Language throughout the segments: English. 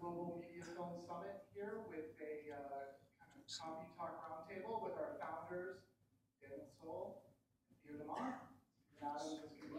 Global Media Film Summit here with a kind of coffee talk roundtable with our founders, Theo and Theo Dumont. Adam is going to be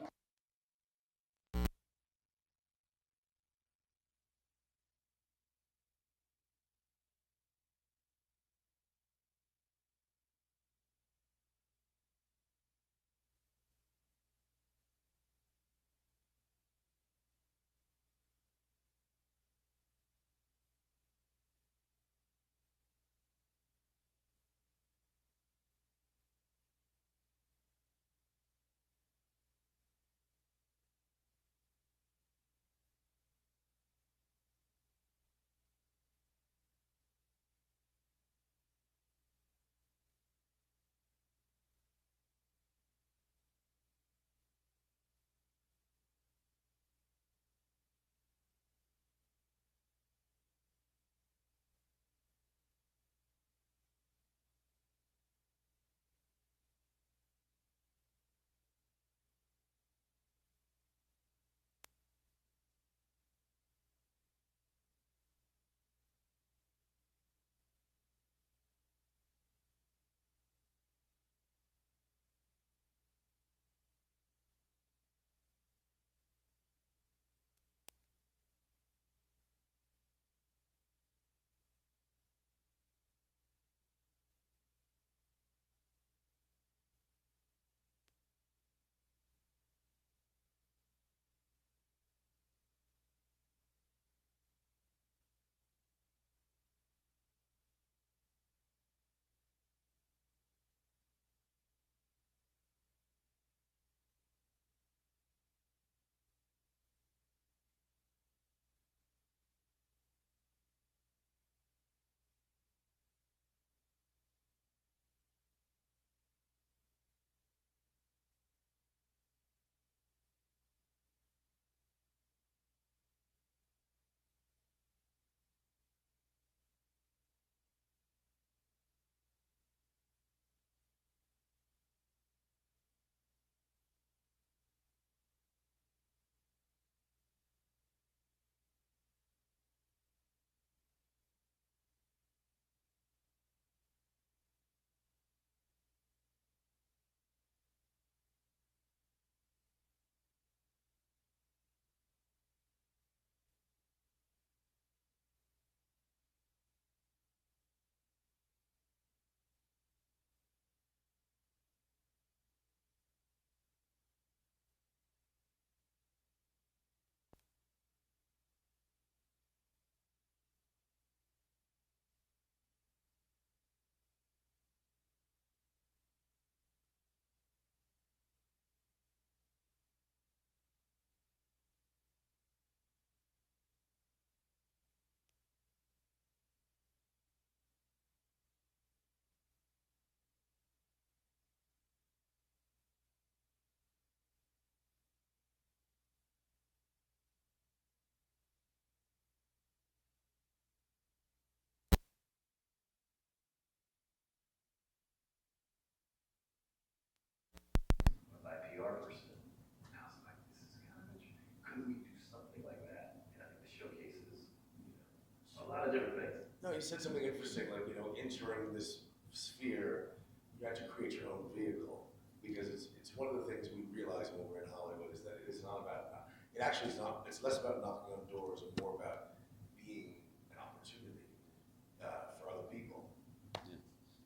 my PR person. And I was like, this is kind of interesting. Could we do something like that? And I think the showcases, a lot of different things. No, you said something interesting, like, entering this sphere, you have to create your own vehicle. Because it's one of the things we realize when we're in Hollywood is that it's not about, it actually is not, it's less about knocking on doors and more about being an opportunity for other people.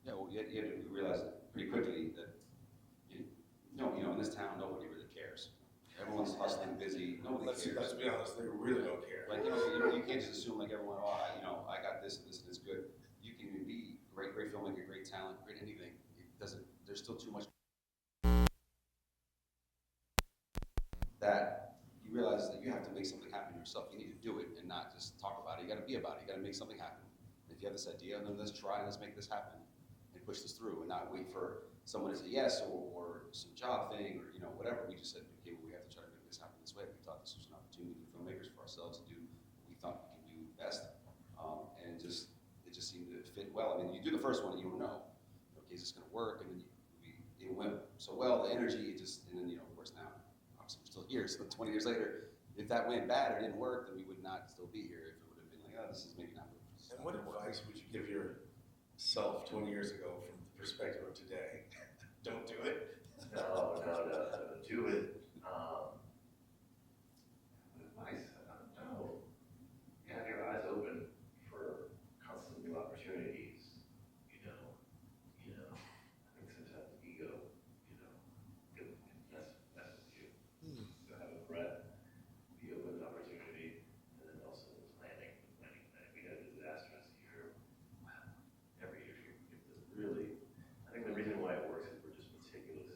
Yeah, well, you had to realize pretty quickly that, in this town, nobody really cares. Everyone's hustling, busy, nobody cares. Let's be honest, they really don't care. Like, you can't just assume like everyone, I got this and this and it's good. You can be great filmmaker, great talent, great anything. There's still too much that you realize that you have to make something happen yourself. You need to do it and not just talk about it. You gotta be about it. You gotta make something happen. If you have this idea, then let's try and let's make this happen and push this through and not wait for someone to say yes or some job thing or whatever. We just said, okay, well, we have to try to make this happen this way. We thought this was an opportunity for filmmakers, for ourselves to do what we thought we can do best, and it just seemed to fit well. I mean, you do the first one and you don't know, okay, is this going to work? And then it went so well, the energy, and then of course now, obviously we're still here. So 20 years later, if that went bad or didn't work, then we would not still be here. If it would have been like, oh, this is maybe not. And what advice would you give yourself 20 years ago from the perspective of today? Don't do it. No, do it. Advice, I don't know. You have your eyes open for constant new opportunities. I think sometimes ego, can mess with you. So have a breath, be open to opportunity, and then also planning. We had a disastrous year. Wow. Every year you get this really. I think the reason why it works is we're just meticulous.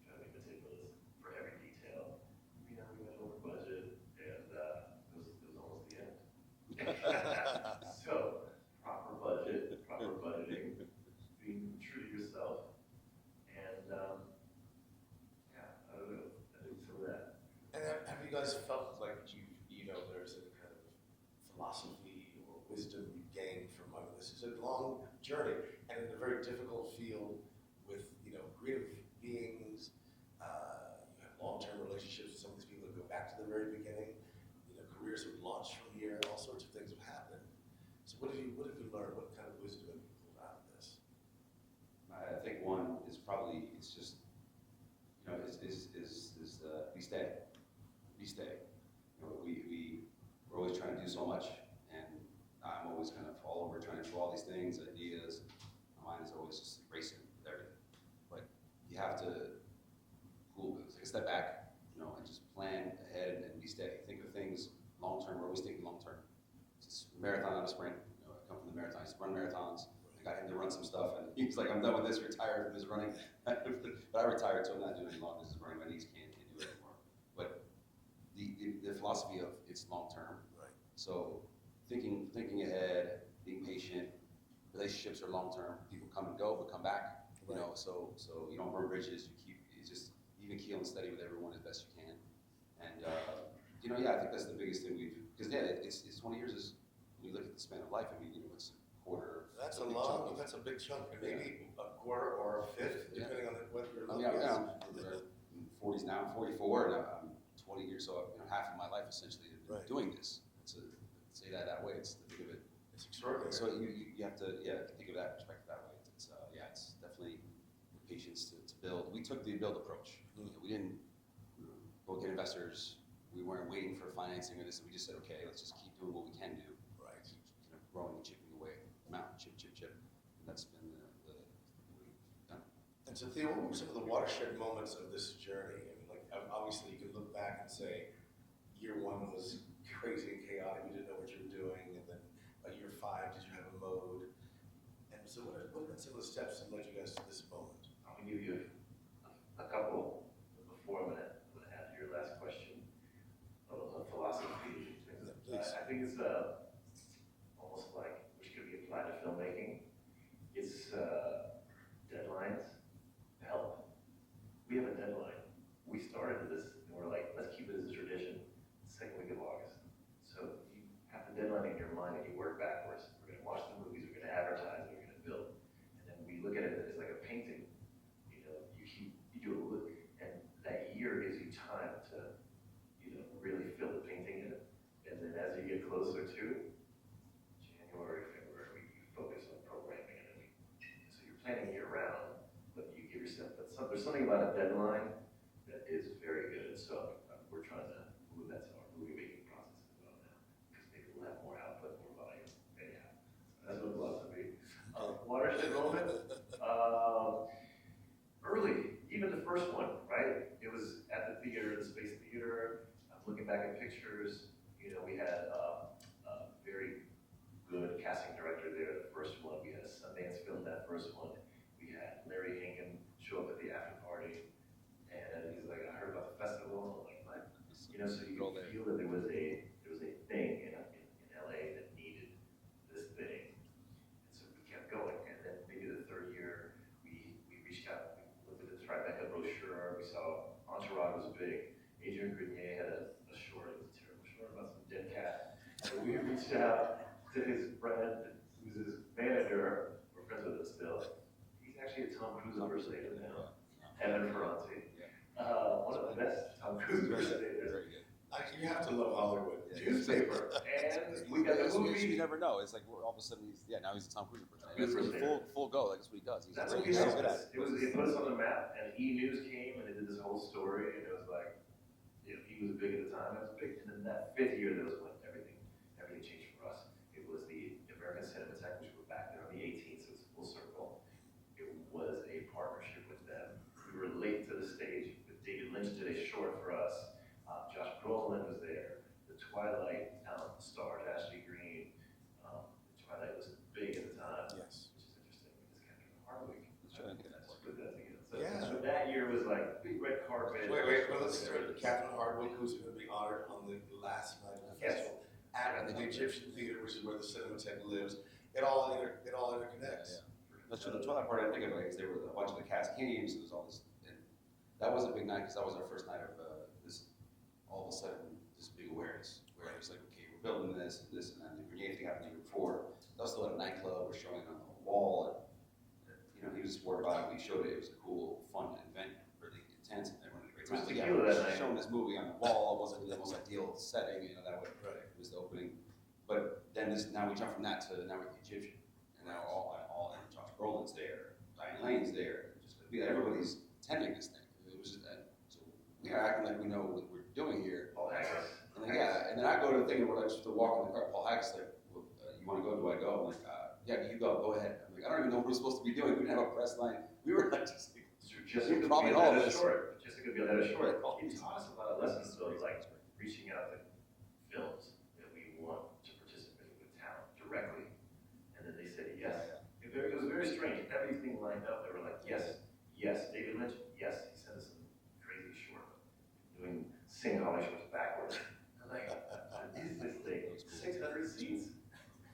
Try to be meticulous for every detail. We went over budget, and it was almost the end. So proper budget, proper budgeting, being true to yourself, and I don't know. I think some of that. And have you guys felt like there's a kind of philosophy or wisdom you gained from this? It's a long journey and in a very difficult field with, creative beings. You have long-term relationships with some of these people that go back to the very beginning. Careers have launched from here. All sorts of things have happened. So what have you learned? What kind of wisdom have you pulled out of this? I think one is probably, it's just, be steady. Be steady. We're always trying to do so much, and I'm always kind of all over trying to do all these things, ideas. My mind is always just racing with everything. But you have to take a step back, and just plan ahead and be steady. Think of things long term. We're always thinking long term. It's a marathon, not a sprint. I come from the marathon. I used to run marathons. I got him to run some stuff, and he's like, "I'm done with this. Retired from this running." But I retired, so I'm not doing any longer. This is running. My knees can't do it anymore. But the philosophy of it's long term. Right. So thinking ahead, being patient. Relationships are long term. People come and go, but come back. Right. So you don't burn bridges. You just even keel and steady with everyone as best you can. And I think that's the biggest thing because it's 20 years is when you look at the span of life. I mean, it's a quarter. That's That's a big chunk, and maybe a quarter or a fifth, depending on what your level is. I'm 40s now. I'm 44, and I'm 20 years, so half of my life essentially has been Right. doing this. Say that way. It's to think of it. It's extraordinary. So you have to think of that perspective that way. It's definitely patience to build. We took the build approach. We didn't go get investors. We weren't waiting for financing or this. We just said, okay, let's just keep doing what we can do. Right. Keep growing and chipping away the mountain, chip. And that's been the thing we've done. And so, Theo, what were some of the watershed moments of this journey? Obviously, you can look back and say, year one was crazy and chaotic. You didn't know what you were doing, and then by year 5, did you have a mode? And so, what have been some of the steps that led you guys to this moment? I'm going to give you a couple before I'm going to add your last question. A philosophy. Please. I think it's almost like which could be applied to filmmaking. It's deadlines help. We have a deadline. We started this and we're like, let's keep it as a tradition. Second week of August. So you have the deadline in your mind and you work backwards. We're going to watch the movies. We're going to advertise. We're going to build. And then we look at it as like a painting. You do a look, and that year gives you time to really fill the painting in. And then as you get closer to January, February, you focus on programming, and then so you're planning year round, but you give yourself. There's something about a deadline that is very good. And so we're trying to move that to our movie making process as well now, because maybe we'll have more output, more volume. Anyhow, that's what philosophy. Watershed moment. Early, even the first one, right? It was at the theater, the Space Theater. I'm looking back at pictures. We had a very good casting director there. The first one, we had a Sundance film. That first one, we had Larry Hankin show up at the after party, and he's like, "I heard about the festival." I'm like, "What?" So you could feel that there was a thing in LA that needed this thing, and so we kept going. And then maybe the third year, we reached out. We looked at the Tribeca brochure. We saw Entourage was big. Adrian Grenier had a short. It was a terrible short about some dead cat. And we reached out to his friend, who's his manager. We're friends with him still. He's actually a Tom Cruise impersonator now. Evan Ferranti. One of the best Tom Cruise impersonators. You have to love Hollywood. Newspaper. And we got the movie movie. you never know. It's like all of a sudden now he's a Tom Cruise person. Cruise It's person. full go. Like that's what he does. He's That's great. what we He's so had. good at it. It put us on the map, and E-News came and they did this whole story, and it was like, he was big at the time. It was big, and then that 5th year, that was when everything changed for us. It was the American Cinematheque, which we're back there on the 18th, so it's full circle. It was a partnership with them. We were late to the stage, but David Lynch did a short for us. Josh Brolin was there. The Twilight stars, Ashley Green. Twilight was big at the time. Yes. Which is interesting because Catherine Hardwicke. Let's try and get that. Put that together. So, Yeah. so that year was like big red carpet. Wait, let's start with Catherine Hardwicke, who's going to be honored on the last night of the Yes. festival at the Egyptian Theater, which is where the Cinematheque lives. It all interconnects. That's true. The Twilight part I think of it is they were a bunch of the cast came, so there's all this. And that was a big night because that was our first night of this. All of a sudden, this big awareness where it was like, okay, we're building this and this and that. And the Grenier thing happened the year before. That was still at a nightclub. We're showing it on the wall. And, he was supportive about it. We showed it. It was a cool, fun event, really intense, and everyone had a great time. But yeah, tequila that night. showing this movie on the wall wasn't the most ideal setting. That was Right. it was the opening. But then now we jump from that to now we're the Egyptian, and now all and Josh Brolin's there, Diane Lane's there. Everybody's attending this thing. It was just that. So we are acting like we know what we're doing here. Paul Haggis. And then, and then I go to the thing where like just to walk in the car. Paul Haggis like, well, you want to go? Do I go? I'm like, yeah, you go ahead. I'm like, I don't even know what we're supposed to be doing. We didn't have a press line. We were like just like, Jessica probably all Biel this. short. Jessica Biel had a short. He taught us a lot of lessons, so he's like reaching out to films that we want to participate with talent directly. And then they said yes. It was very strange. Everything lined up. They were like, yes, David Lynch, yes. He sent us some crazy short, doing Sing Holly shorts backwards. I'm like, what is this thing? 600 seats.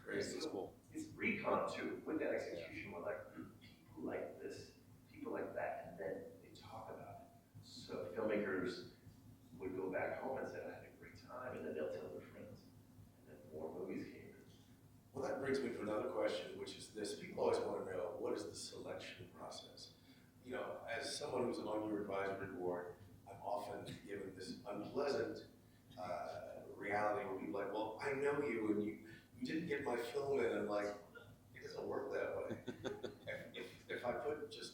crazy. It's cool. It's recon too. With that execution, we're like, people like this, people like that, and then they talk about it. So filmmakers would go back home and say, I had a great time, and then they'll tell their friends. And then more movies came in. Well, that brings me to another question, which is this. People always want to know, what is the selection process? As someone who's on your advisory board, I'm often given this unpleasant reality where people are like, well, I know you, and you didn't get my film in, and like, it doesn't work that way. if I put just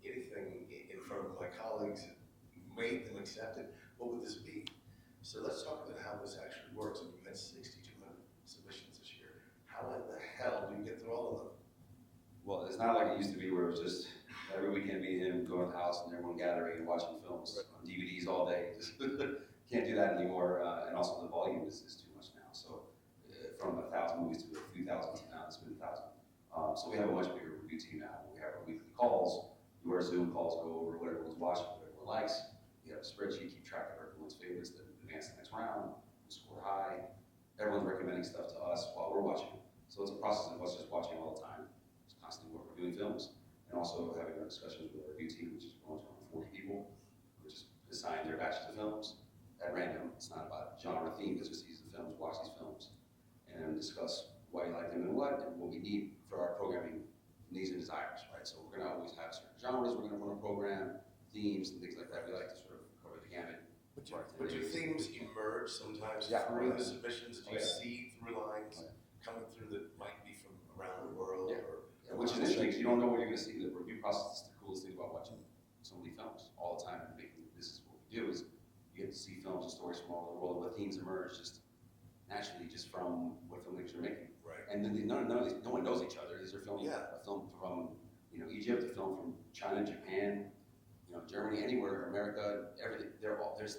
anything in front of my colleagues and made them accept it, what would this be? So let's talk about how this actually works. And you've had 6,200 submissions this year. How in the hell do you get through all of them? Well, it's not like it used to be where it was just every weekend me and him going to the house and everyone gathering and watching films on DVDs all day. Just can't do that anymore. And also the volume is too much now. So from 1,000 movies to a few thousand, now it's been 1,000. So we have a much bigger review team now. We have our weekly calls, where Zoom calls go over what everyone's watching, what everyone likes. We have a spreadsheet, keep track of everyone's favorites that advance the next round, we score high. Everyone's recommending stuff to us while we're watching. So it's a process of us just watching all the time. It's constantly what we're doing films. And also having our discussions with our review team, which is going to around 40 people, which is assign their batches of films at random. It's not about genre theme, it's just these films, watch these films, and discuss why you like them and what we need for our programming needs and desires, right? So we're gonna always have certain genres we're gonna want to program, themes and things like that. We like to sort of cover the gamut. But do themes emerge sometimes Yeah. through the submissions? Do you Oh, yeah. see through lines Oh, yeah. coming through that might be from around the world? Yeah. Or Which is interesting, because you don't know what you're gonna see. The review process is the coolest thing about watching so many films all the time and making this is what we do is you get to see films and stories from all over the world, what themes emerge just naturally just from what filmmakers are making. right. And then no one knows each other. These are filming Yeah. a film from Egypt, a film from China, Japan, Germany, anywhere, America, everything. There's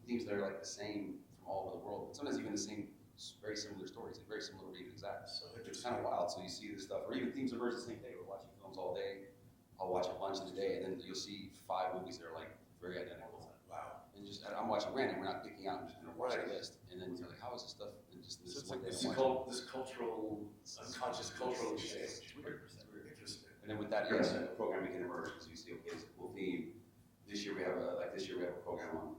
themes that are like the same from all over the world. But sometimes even the same, very similar stories, very similar or even exact. So It's interesting. kind of wild. So you see this stuff, or even themes emerge the same day. We're watching films all day. I'll watch a bunch in a day, and then you'll see 5 movies that are like very identical. Wow. And I'm watching random. We're not picking out. I'm just gonna watch Right. the list, and then you're like, how is this stuff? And just So this it's one like day this, I'm watching. this cultural, unconscious cultural exchange. Weird. Interesting. And then with that, yes, a program can emerge because you see, okay, it's a cool theme. This year we have a program on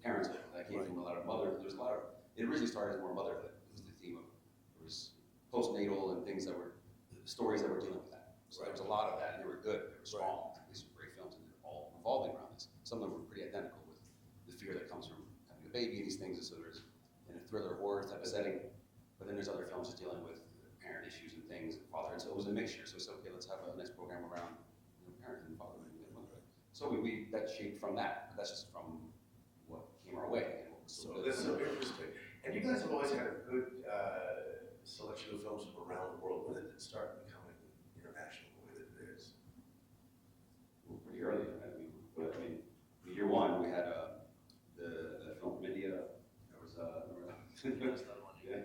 parenthood that came from a lot of there's a lot of, it originally started as more motherhood. It was the theme of, there was postnatal and things that were, stories that were dealing with that. So there was a lot of that, and they were good, they were strong. These were great films, and they're all revolving around this. Some of them were pretty identical with the fear that comes from having a baby and these things. And so there's, in a thriller horror type of setting, But then there's other films just dealing with parent issues and things, and father, and so it was a mixture. So it's okay, let's have a nice program around parent and father and mother. So we that shaped from that. That's just from what came our way. And what was So that's so interesting. And you guys have always had a good selection of films from around the world. When did it start becoming international the way that it is? Pretty early. I mean, year one we had the film from India. There was yeah.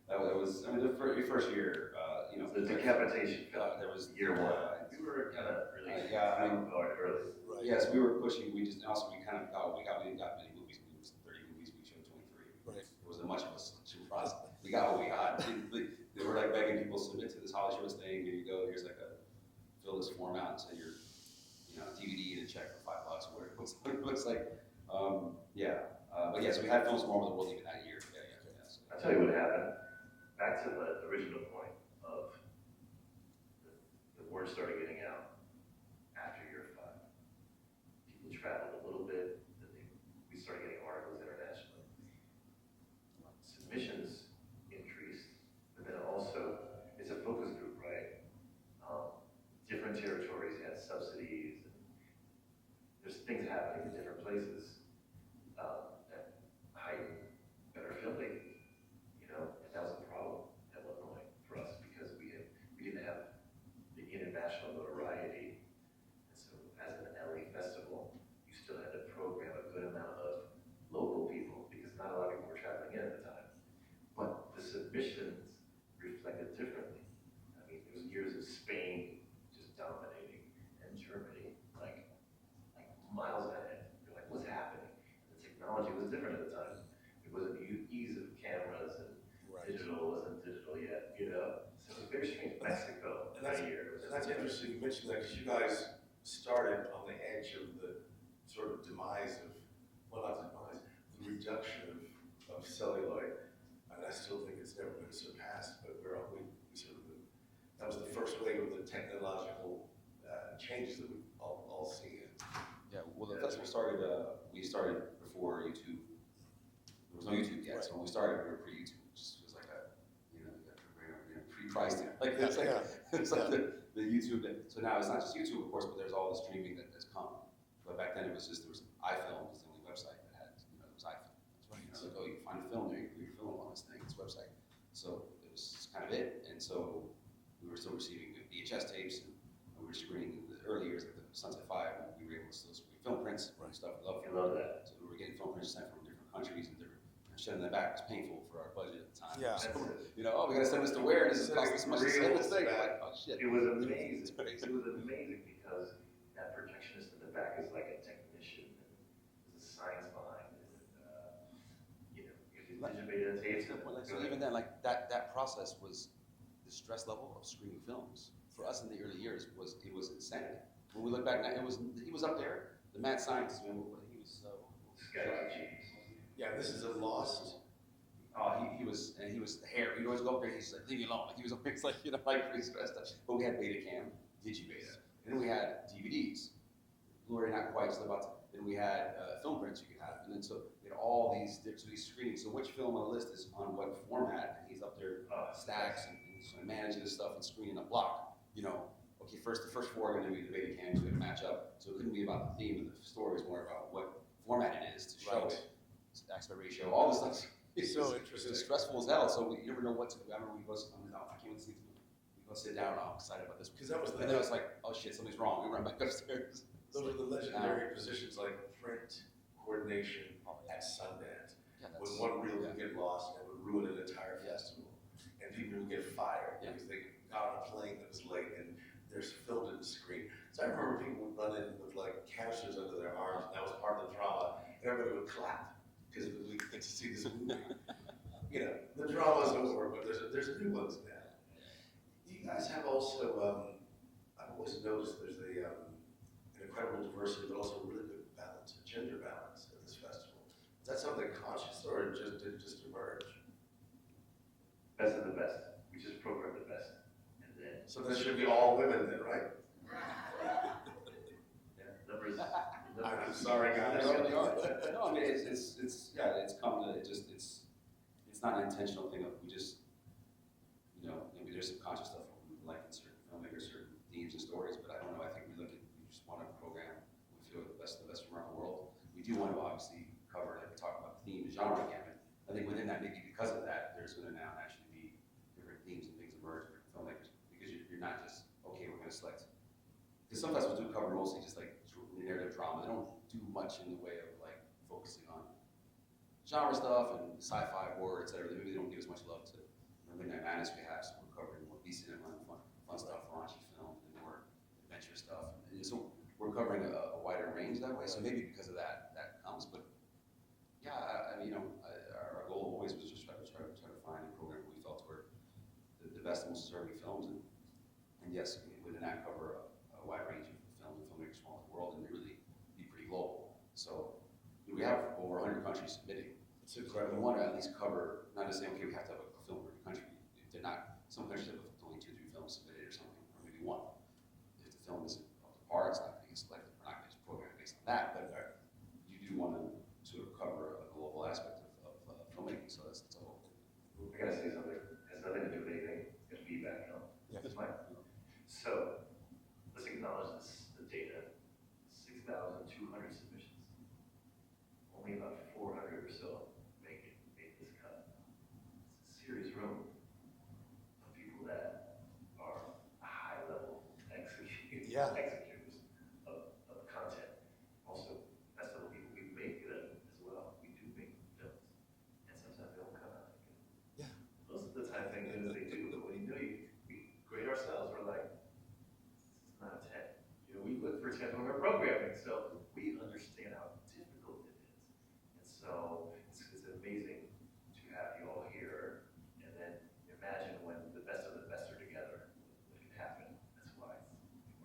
That was I mean the first year. The decapitation film. There was year one. We were kind of really early. Right. Yes, we were pushing. We kind of got we didn't got many movies. We was 30 movies. We showed 23. Right. It wasn't much of a selection process. We got what we got. They were like begging people to submit to this Holly Shores thing. Here you go. Here's like fill this form out and send your DVD and a check for $5 or whatever. It looks like. But yes, we had films from all over the world even that year. So. I'll tell you what happened. Back to the original point of the word started getting out after year 5. People traveled a little bit, we started getting articles internationally. Submissions increased, but then also, it's a focus group, right? Different territories had subsidies, and there's things happening in different places that heighten better filmmaking. And that was a problem in Illinois for us because we didn't have the international notoriety. And so as an LA festival, you still had to program a good amount of local people because not a lot of people were traveling in at the time. But the submissions reflected differently. I mean, there was years of Spain just dominating and Germany like miles ahead. You're like, what's happening? And the technology was different at the time. It wasn't the ease of cameras and digital wasn't digital yet, So it was very strange. Mexico, And that's interesting you mentioned that because you guys started on the edge of the sort of demise of, well, not demise, the reduction of celluloid. And I still think it's never been surpassed, but we sort of, that was the first wave of the technological changes that we've all seen. Yeah, well, the festival started. We started before YouTube. There was no YouTube yet, so when we started, we were pre-YouTube, which was like pre-Christ. Like it's like it's like the YouTube. So now it's not just YouTube, of course, but there's all the streaming that has come. But back then it was just there was iFilm was the only website that had it was iFilm. That's right. Like you find a film there, you put your film on this thing, this website. So it was kind of it, and so we were still receiving VHS tapes, and we were screening in the early years, like the Sunset 5. We were able to still screen film prints and stuff. We love that. So we were getting film prints sent from different countries and different. Sending them back was painful for our budget at the time. Yeah. So, we gotta send this to where? This is cost this much to send this thing. Like, oh shit. It was amazing. It was amazing because that projectionist in the back is like a technician, and there's a science behind it. If you digitated a tape, So even then, like that process was the stress level of screening films for us in the early years was insanity. When we look back now, he was up there, the mad scientist. Man, he was so. Yeah, this is a lost. He was the hair. He'd always go up there. He's like, leave me alone. Like he was up there. It's like pretty stressed up. But we had Betacam, Digibeta, and then we had DVDs. Blu-ray not quite still about to. Then we had film prints you could have, and then so we had all these screenings. So which film on the list is on what format? And he's up there stacks and managing this stuff and screening a block. Okay, the first 4 are going to be the Betacams. We had to match up. So it couldn't be about the theme of the story. It was more about what format it is to show it. Aspect ratio, all this stuff. It's so interesting. It's stressful as hell. So you never know what to do. I remember we go, I can't wait to see this movie. We go sit down. I'm excited about this. Because that was and then it was like, oh shit, something's wrong. We run back upstairs. Those are the legendary positions like print coordination at Sundance. When one reel would get lost, it would ruin an entire festival, and people would get fired because they got on a plane that was late and there's filmed in the screen. So I remember people would run in with like canisters under their arms, and that was part of the drama. And everybody would clap because we get to see this movie. The drama's over, but there's new ones now. You guys have also, I've always noticed there's an incredible diversity, but also a really good balance, a gender balance at this festival. Is that something conscious, or did it just emerge? Best of the best. We just program the best, and then. So that should be all women then, right? Numbers. I'm sorry, guys. No, I mean it's come to it's not an intentional thing. We just because some festivals do cover mostly just like narrative drama. They don't do much in the way of like focusing on genre stuff and sci-fi, horror, etc. Maybe they don't give as much love to Midnight Madness we have, so we're covering more B cinema and fun stuff, raunchy films, and more adventure stuff. And so we're covering a wider range that way. So maybe because of that comes. But yeah, I mean, our goal always was just try to find a program that we felt were the best and most deserving films. And yes, within that cover a wide range of film and filmmakers from all over the world, and really be pretty global. So we have over 100 countries submitting. It's We incredible. want to at least cover, not to say, okay, we have to have a film in every country. If they're not, some countries have only 2 or 3 films submitted or something, or maybe 1. If the film isn't up to par, it's not going to get selected. We're not going to program it based on that, but you do want to sort of cover a global aspect of filmmaking, so that's a whole thing. I gotta say something, it has nothing to do with anything, it's feedback, you know? Yeah. It's fine. So, let's acknowledge the data, 6,200 submissions. Only about 400 or so make this cut. It's a serious room of people that are high-level executors Yeah. of content. Also, that's the people we make them as well. We do make films, and sometimes they don't come out that good. Yeah. Most of the time, things that they do, but when you know we grade ourselves, we're like, this is not a 10. You know, we look for 10 when we're programming, so we understand how difficult it is. And so it's amazing to have you all here, and then imagine when the best of the best are together, what can happen. That's why it's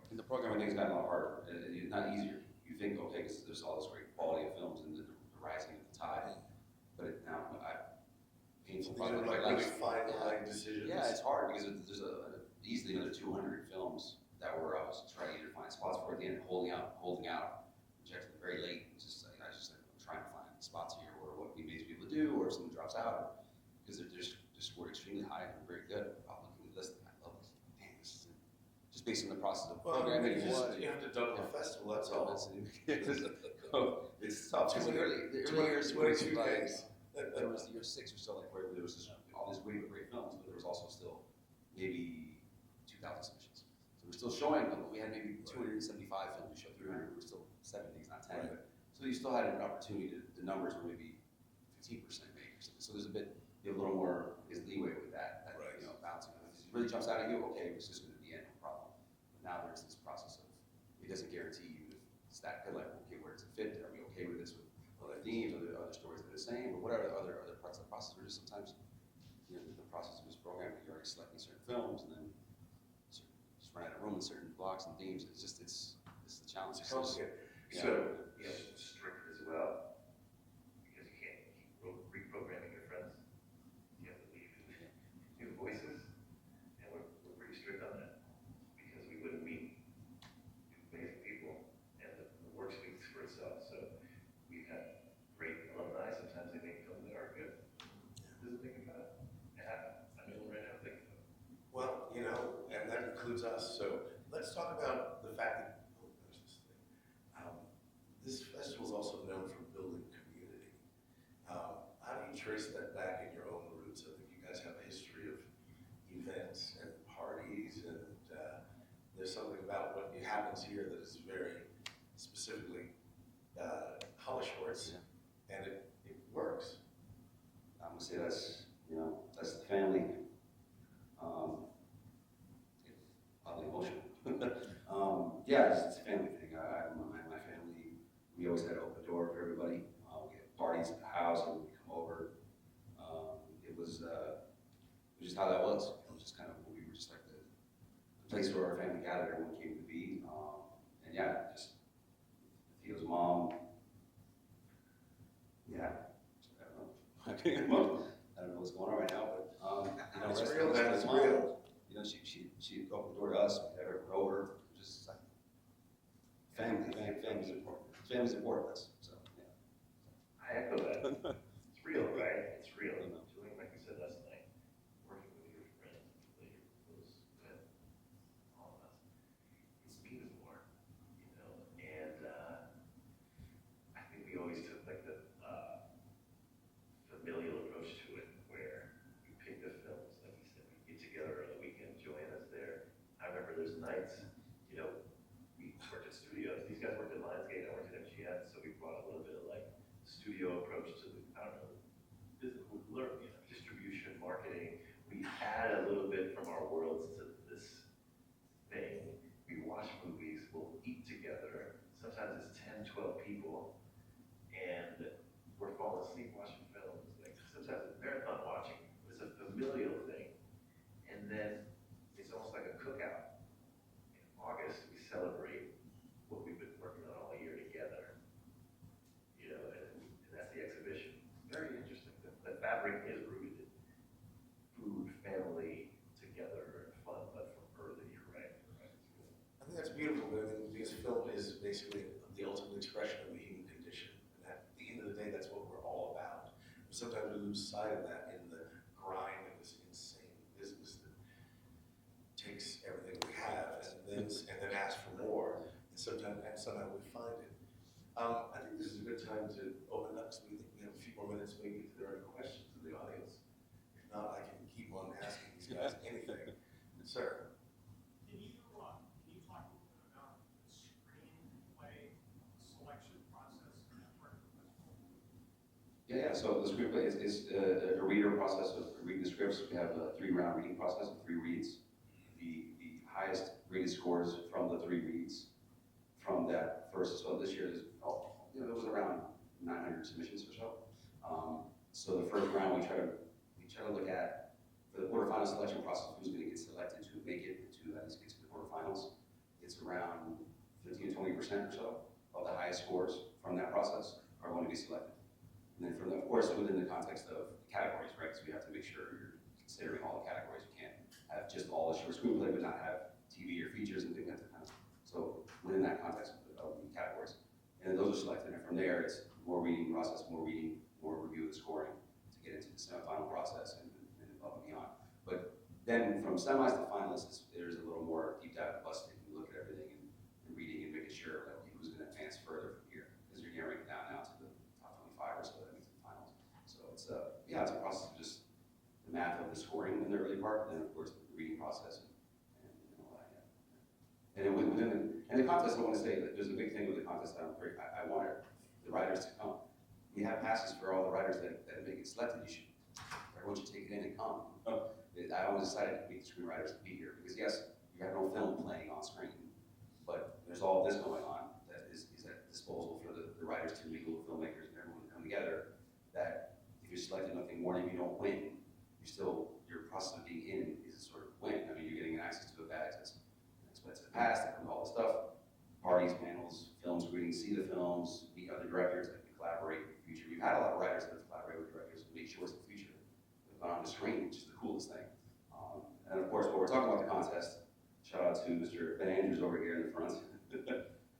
And the programming thing's gotten a lot harder. It's not easier. You think, okay, there's all this great quality of films and the rising of the tide, but now painful These are project. like really fine line decisions. Yeah, it's hard because there's easily another 200 films that I was trying to find spots for at the end, holding out, rejected very late. I was just like, I'm trying to find spots here or what we may be able to do, or if someone drops out, because they're just scored extremely high and very good. I'm looking at the list, and I love this. Damn, this is it. Just based on the process of Well, programming. you have to double the festival, that's all. It's tough. Because the early years, 22 like, days. there was year 6 or so, like where there was all these wave of great films, but there was also still maybe 2,000 submissions. So we're still showing them. We had maybe 275 films. We showed 300. We're still 70s, not 10. Right. But, so you still had an opportunity. The numbers were maybe 15% maybe. So there's you have a little more leeway with that. Right. You know, bouncing. If it really jumps out at you, okay, it's just going to be no problem. But now there's this process of it doesn't guarantee you if it's that good. Like, okay, where does it fit? Are we okay with this with other themes, other stories that are the same, or whatever other parts of the process? Or just sometimes, you know, the process of this program, you're already selecting certain films, and then just run out of room in certain blocks and themes. It's the challenge. It's complicated. So, you know, strict as well, because you can't keep reprogramming your friends. You have to leave new voices, and we're pretty strict on that, because we wouldn't meet amazing people, and the work speaks for itself. So we've had great alumni. Sometimes they make films that are good. Doesn't think about it. It happens. I mean, right now, think about it. Well, you know, and that includes us, so let's talk about the fact that, there's this thing. This festival is also known for building community. How do you trace that back in your own roots? I think you guys have a history of events and parties, and there's something about what happens here that is very specifically Hollyshorts, and it works. I'm gonna say that's the family. Oddly emotional. Yeah, it's a family thing. My family, we always had an open door for everybody. We had parties at the house, and would come over. It was just how that was. It was just kind of, we were just like the place where our family gathered, everyone came to be. And yeah, just Theo's mom. Yeah, I don't know. I don't know what's going on right now, but you know, It's rest real, of man, his it's mom, real. you know, she opened the door to us. We had her over. Just like family's important. Family's important. So yeah. I echo that. It's real, right? It's real. I know. Doing, like we said last night, working with your friends, people that you're close with, all of us, it means more, you know? And I think we always took like the familial approach to it, where we pick the films, like you said, we get together on the weekend, join us there. I basically the ultimate expression of the human condition. And at the end of the day, that's what we're all about. But sometimes we lose sight of that in the grind of this insane business that takes everything we have and then asks for more. And somehow we find it. I think this is a good time to open up, so we think we have a few more minutes, maybe if there are any questions in the audience. If not, I can keep on asking these guys anything. Sir? Can you talk a little bit about the screenplay selection process in that part of the festival? Yeah, so the screenplay is a reader process of reading the scripts. We have a 3-round reading process of 3 reads. The highest rated scores from the 3 reads from that first, so this year there was around 900 submissions or so. So the first round we try to look at the quarterfinal selection process, who's going to get selected to make it to at least get to the quarterfinals. It's around 15 to 20% or so of the highest scores from that process are going to be selected. And then of course, within the context of categories, right? Because we have to make sure you're considering all the categories. You can't have just all the short screenplay, but not have TV or features and things like that. So within that context of the categories. And then those are selected, and from there it's more reading process, more review of the scoring to get into the semifinal process and above and beyond. But then from semis to finalists, there's a little more deep dive busting. You look at everything and reading and making sure that who's going to advance further from here, because you're narrowing it down now to the top 25 or so that makes the finals. So it's it's a process of just the math of the scoring in the early part, and then of course the reading process and all that. Yeah. And then within the contest, I want to say that there's a big thing with the contest. I want the writers to come. We have passes for all the writers that make it selected. Everyone should take it in and come. I always decided to meet the screenwriters to be here because yes, you have no film playing on screen, but there's all this going on that is at disposal for the writers, to legal filmmakers, and everyone to come together. That if you're selected nothing more than you don't win, your process of being in is a sort of win. I mean, you're getting access to a badge that's an expensive pass, that comes all the stuff, parties, panels, film screenings, see the films, meet other directors that can collaborate with the future. We've had a lot of writers that have collaborated with directors to make sure it's the future. They've gone on the screen, which is the coolest thing. And of course, while we're talking about the contest, shout out to Mr. Ben Andrews over here in the front.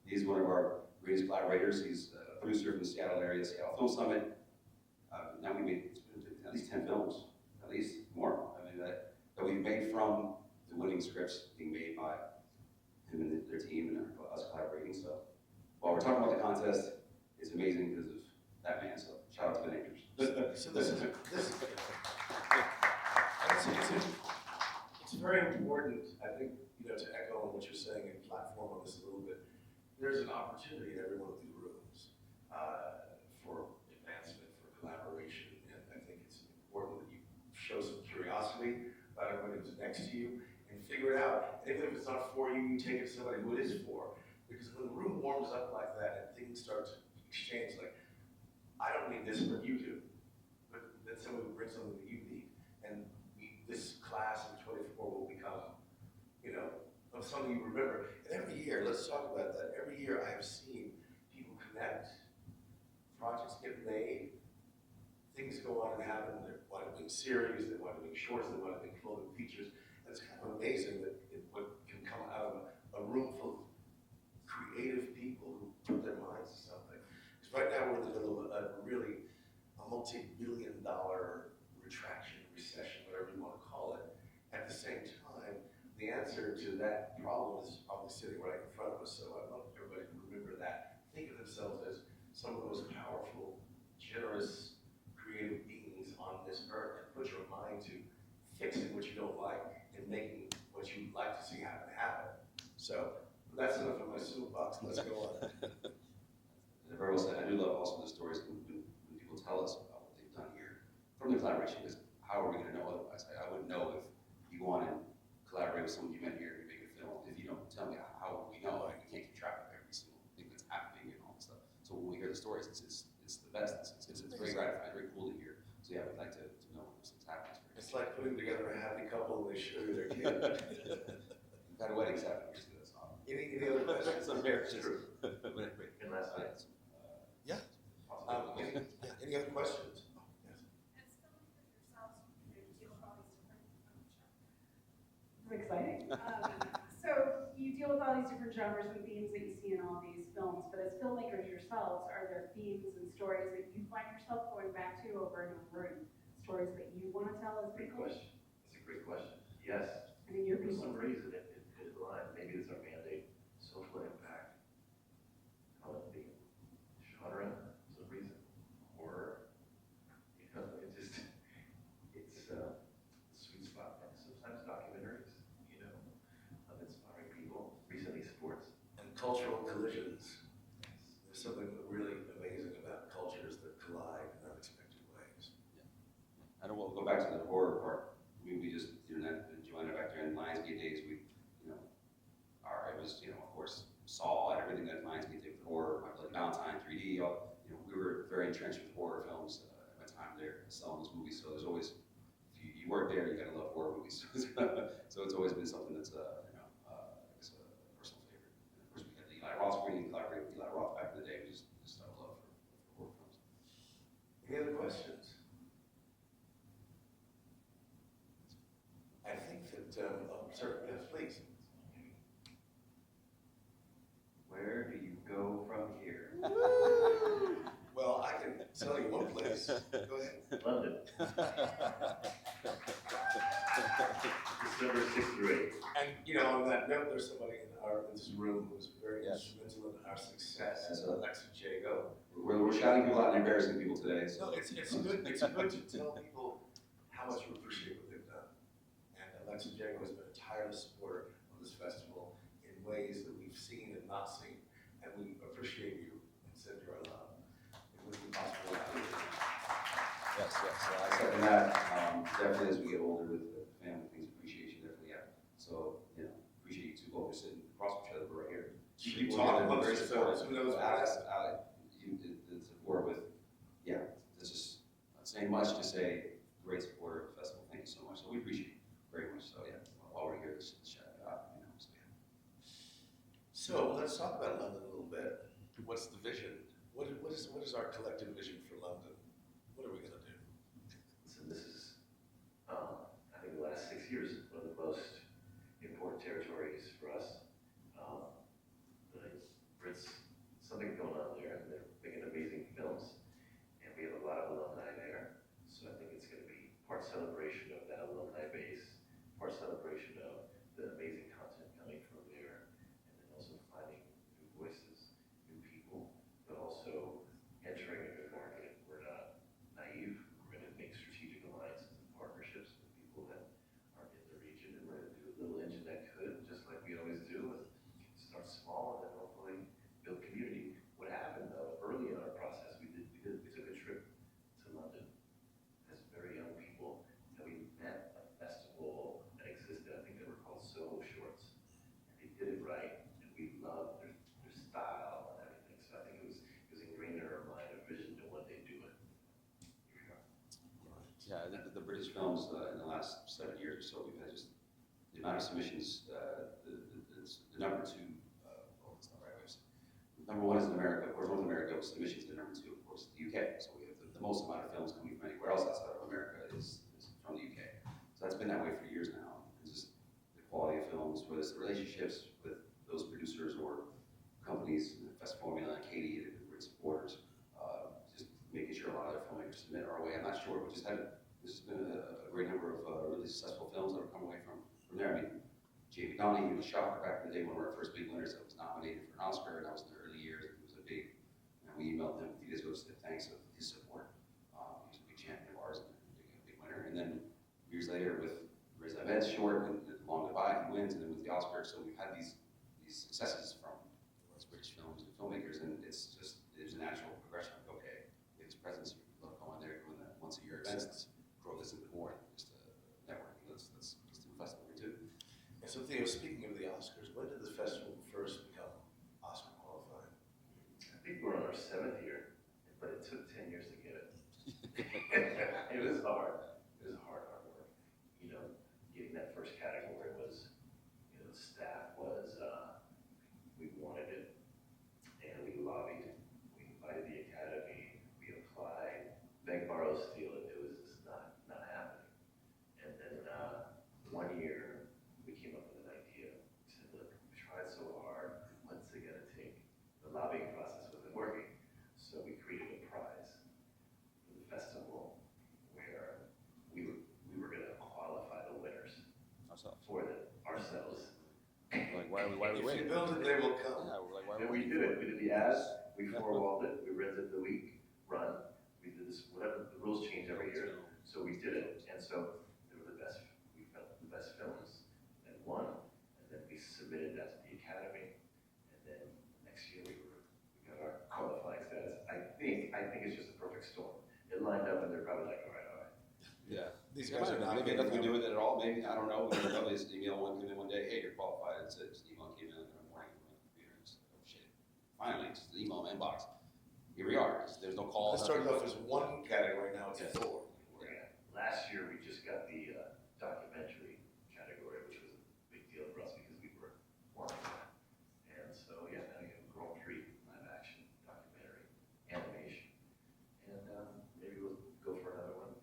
He's one of our greatest collaborators. He's a producer from the Seattle area, Seattle Film Summit. Now we made at least 10 films, at least more. I mean, that we've made from the winning scripts being made by him and their team and us collaborating. So while we're talking about the contest, it's amazing because of that man. So shout out to Ben Andrews. So it's very important, I think, to echo on what you're saying and platform on this a little bit. There's an opportunity in every one of these rooms for advancement, for collaboration, and I think it's important that you show some curiosity about everybody who's next to you and figure it out. And even if it's not for you, you take it to somebody who it is for. Because when the room warms up like that and things start to exchange, like, I don't need this, but you do. But then somebody will bring something that you need. And this class of 24 will become, of something you remember. And every year, let's talk about that. Every year I have seen people connect, projects get made, things go on and happen. There wind up being series, they wind up being shorts, they wind up being floating features. And it's kind of amazing that what can come out of a room full of creative people who put their minds to something. Because right now we're in the middle of a multi-billion-dollar retraction, recession, whatever you want to call it. At the same time, the answer to that problem is probably sitting right in front of us. So I want everybody to remember that. Think of themselves as some of the most powerful, generous, creative beings on this earth, and put your mind to fixing what you don't like and making what you'd like to see happen. So that's enough of my soapbox. Let's go on. Very well said. I do love also the stories when people tell us about what they've done here from the collaboration, because how are we going to know otherwise? I wouldn't know if you go on and collaborate with someone you met here and make a film if you don't tell me how would we know. Like, we can't keep track of every single thing that's happening and all this stuff. So when we hear the stories, it's the best. It's very gratifying, very cool to hear. So yeah, we'd like to know when those things happen. It's like putting together a happy couple and they show you their kid. We've had weddings happen years ago. So. Any other questions? Some marriages. And last night. Any other questions? Oh, yes. As filmmakers yourselves, you deal with all these different. It's exciting. So you deal with all these different genres and themes that you see in all these films, but as filmmakers yourselves, are there themes and stories that you find yourself going back to over and over, and stories that you want to tell as Great people? question. It's a great question. Yes. I mean, your For people. some reason, it aligns. Maybe it's our mandate. Social impact. Call it the genre. For some reason. Horror. You know, it's a sweet spot for us. Sometimes documentaries, you know, of inspiring people. Recently, sports. And cultural collisions. There's something really amazing about cultures that collide in unexpected ways. I don't want to go back to the horror part. We just, Joanna back there in Lionsgate days, it was, of course, Saw and everything that Lionsgate did with horror, My Bloody Valentine, 3D, we were very entrenched with horror films at my time there, selling those movies. So there's always, if you work there, you gotta love horror movies. So it's always been something that's, I guess a personal favorite. And of course, we had the Eli Roth screening, collaborated with Eli Roth back in the day. We just have a love for horror films. Any other questions? I think that, sir, yes, please. Where do you go from here? Well, I can tell you one place. Go ahead. London. December 6th through 8th. And, on that note, there's somebody in this room who was very Yes. instrumental in our success, Yes. Alexa Jago. We're shouting people out and embarrassing people today. So. No, it's good to tell people how much we appreciate what they've done. And Alexa Jago has been a tireless supporter of this festival in ways that we've seen and not seen. And we appreciate you and send you our love. It wouldn't be possible without you. Yes. I second that. Definitely as we get older with the family things, appreciation definitely, yeah. So, appreciate you two both. We're sitting across from each other, we're right here. You can talk amongst very supportive. yourselves. Who knows? Alex, the support with, this is not saying much, just say great supporter of the festival. Thank you so much. So we appreciate it very much. So while we're here, let's shout it out, so So let's talk about London a little bit. What's the vision? What is our collective vision for London? What are we going to do? So this is, I think the last 6 years, one of the most important territories for us. It's something going on there, and they're making amazing films, and we have a lot of alumni there. So I think it's going to be part celebration of that alumni base, part celebration of the amazing content coming from there, and then also finding new voices, new people, but also entering a new market. We're not naive. We're going to make strategic alliances and partnerships with people that are in the region, and we're going to do a little engine that could, just like we always do, and start small and then hopefully build community. What happened though, early in our process, we took a trip to London as very young people, and we met a festival that existed. I think they were called Soho Shorts, and they did it right, and we loved their style and everything. So I think it was ingrained in our mind, a vision to one day do it. Here we are. Yeah, I think that the British films in the last 7 years or so, we've had just the amount of submissions. The number two, it's not the right way of saying it. Number one is in America, of course, North America with submissions, and number two, of course, the UK. So we have the most amount of films coming from anywhere else outside of America is from the UK. So that's been that way for years now. It's just the quality of films, whether it's the relationships with those producers or companies, Fest Formula, Katie, they've been great supporters. Just making sure a lot of their filmmakers submit our way. I'm not sure, we just had, there's been a great number of really successful films that have come away from there. I mean, Jamie Downey, he was Shocker back in the day, one of our first big winners that was nominated for an Oscar, and that was in the early years. It was a big, we emailed him a few days ago to say thanks of his support. He was a big champion of ours and a big winner. And then years later with Riz Ahmed's short and Long Goodbye, he wins, and then with the Oscar. So we've had these successes from these British films and filmmakers, and it's a natural progression. Like, okay, we have this presence, we love going there, doing that once a year events, let's grow this a bit more, just networking, let's do a festival here too. And so, Theo, speaking of the Oscars, when did the festival first become Oscar qualified? I think we're on our 7th year, but it took 10 years to get it. It was hard. It was hard work. Getting that first category was, the staff was, we wanted it, and we lobbied. We invited the Academy. We applied, beg, borrow, steal it. It was just not happening. And then 1 year, we came up with an idea ourselves. ourselves. Like, why are we If you waiting? build it, they will come. Yeah, we're like, why are And we we waiting? did it, we did the ads, we four-walled it, we rented the week, run, we did this, whatever, the rules change every year, so we did it, and so they were we felt the best films, and won, and then we submitted that to the Academy, and then next year we got our qualifying status. I think it's just a perfect storm. It lined up and they're probably like, all right. Yeah. These Yeah, guys are not. maybe it had nothing to do with it at all. Maybe, I don't know. We don't know. They just email came in one day, hey, you're qualified. It's just email came in the morning on the computer. It's, oh shit. Finally, just an email in my inbox. Here we are. There's no call. It started off as one category, now it's Yes. 4. Yeah. Last year, we just got the documentary category, which was a big deal for us because we were wanting that. And so, yeah, now you have Grand Prix, live action, documentary, animation. And maybe we'll go for another one.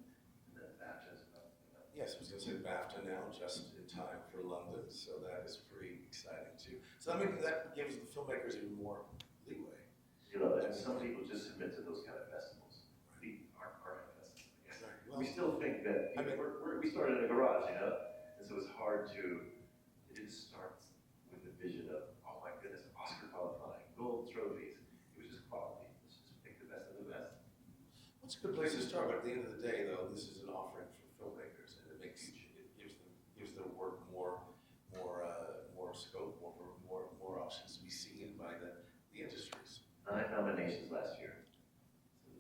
And then BAFTA's about, Yes, I was gonna say BAFTA now, just in time for London, so that is pretty exciting too. So I mean, that gives the filmmakers even more leeway. you know, and some people just submit to those kind of festivals. The art festivals, I guess. Well, We still think that, I mean- we started in a garage, you know, and so it's hard to, it didn't start with the vision of, oh my goodness, Oscar qualifying, gold trophies. It was just quality. Let's just pick the best of the best. It's a good place to start, but at the end of the day, though, this is an offering for filmmakers, and it gives their work more scope, more options to be seen by the industries. 9 nominations last year.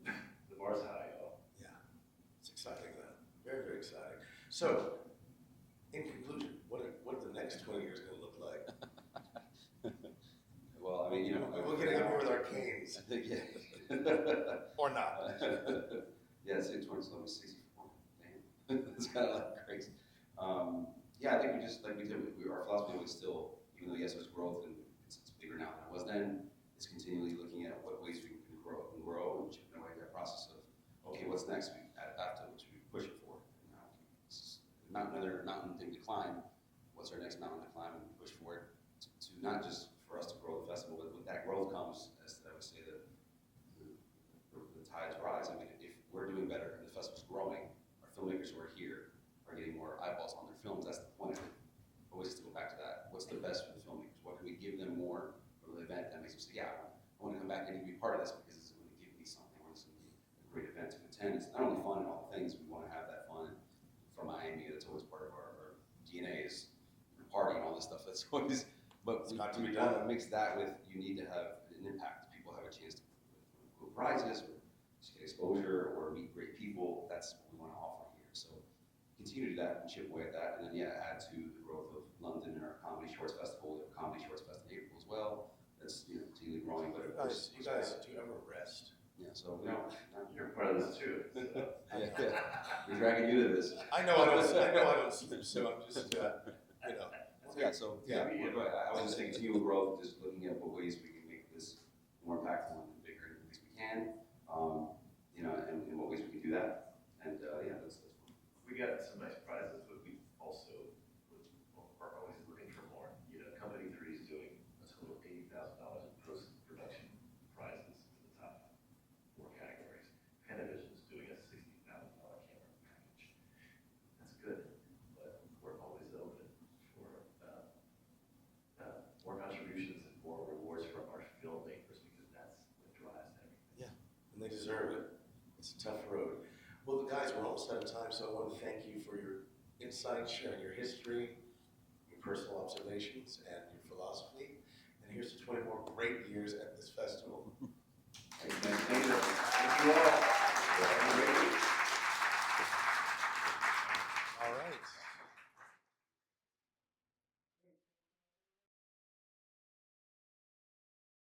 So the bar's high, y'all. Yeah, it's exciting then, very, very exciting. So, in conclusion, what are the next 20 years gonna look like? Well, I mean, you know. We're getting up here with our canes, I think, yeah. or not. Yeah, it's 64. Damn. It's kind of like crazy. Yeah, I think we just, like we did, our philosophy was still, even though yes, there's growth and it's bigger now than it was then, it's continually looking at what ways we can grow and chipping away that process of, okay, what's next? We add that to which we push it for. You know, it's another mountain thing to climb. What's our next mountain to climb and push for it to not just for us to grow the festival, but with that growth comes, as I would say, the tides rise. I mean, if we're doing better and the festival's growing, our filmmakers who are here are getting more eyeballs on their films. That's the point of it. Always to go back to that. What's the best for the filmmakers? What can we give them more for the event that makes them say, yeah, I want to come back and be part of this because it's going to give me something, or it's going to be a great event to attend. It's not only fun and all the things, we want to have that fun from Miami. That's always part of our DNA is party and all this stuff. That's always, but It's got to be we done. want to mix that with, you need to have an impact. People have a chance to win prizes or just get exposure or meet great people. That's what we want to offer here. So continue to do that and chip away at that. And then, yeah, add to the growth of London and our Comedy Shorts Festival. We have a Comedy Shorts Fest in April as well. That's, you know, continually growing. But You guys do you ever rest? yeah, so we don't. You're part of this too. So. Yeah. We're dragging you to this. I know I don't sleep, so I'm just, you know. Yeah, so, yeah, I was just saying, continue growth, just looking at what ways we can make this more impactful and bigger in ways we can, you know, and in what ways we can do that. And, yeah, that's fun. We got some nice prizes, but we also are always looking for more. You know, Company 3 is doing a total of $80,000 in post-production prizes for the top 4 categories. Panavision is doing a $60,000 camera package. That's good, but we're always open for more contributions and more rewards from our filmmakers because that's what drives everything. And they deserve it. It's a tough road. Well, guys, we're almost out of time, so I want to thank you for your insights, sharing your history, your personal observations, and your philosophy. And here's to 20 more great years at this festival.